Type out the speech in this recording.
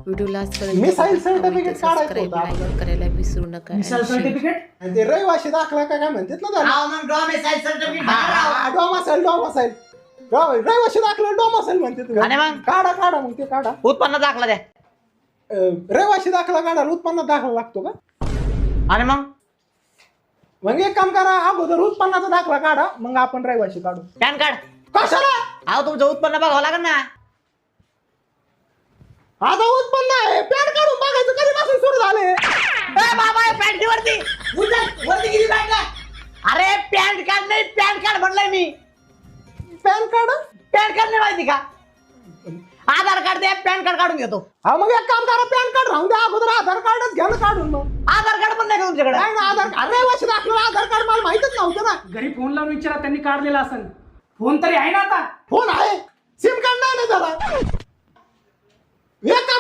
Video last missile certificate काढायचं subscribe होतं like करायला विसरू नका मिसाईल आणि share. सर्टिफिकेट आणि ते रहिवाशी दाखला काय म्हणतात ना त्याला मग डॉमेसाईल सर्टिफिकेट डोमासाईल रहिवाशी दाखला डोमासाईल म्हणते आणि मग? काढा काढा मग ते काढा उत्पन्न दाखला द्या. रहिवाशी दाखला काढायला उत्पन्न दाखला लागतो का आणि मग एक काम करा अगोदर उत्पन्नाचा दाखला काढा मग आपण रहिवाशी काढू पॅन कार्ड. कशाला अहो तुमचं उत्पन्न बघावं लागेल ना. आता उत्पन्न आहे पॅन काढून बघायचं कधीपासून सुरू झाले ए बाबा पॅन्ट वरती. वरती किती बॅटला अरे पॅन कार्ड नाही पॅन कार्ड म्हणलंय मी. पॅन कार्ड पॅन कार्ड नाही माहिती का? आधार कार्ड द्या पॅन कार्ड काढून घेतो. हा मग एक काम करा पॅन कार्ड राहून द्या अगोदर आधार कार्डच घ्या ना काढून मग आधार कार्ड पण नाही का तुमच्याकडे? नाही ना आधार कार्ड रहिवाशी दाखला आधार कार्ड मला माहितच नव्हतं ना घरी फोन लावून विचारा त्यांनी काढलेला असेल. फोन तरी आहे ना आता. फोन आहे सिम कार्ड नाही ना जरा एक काम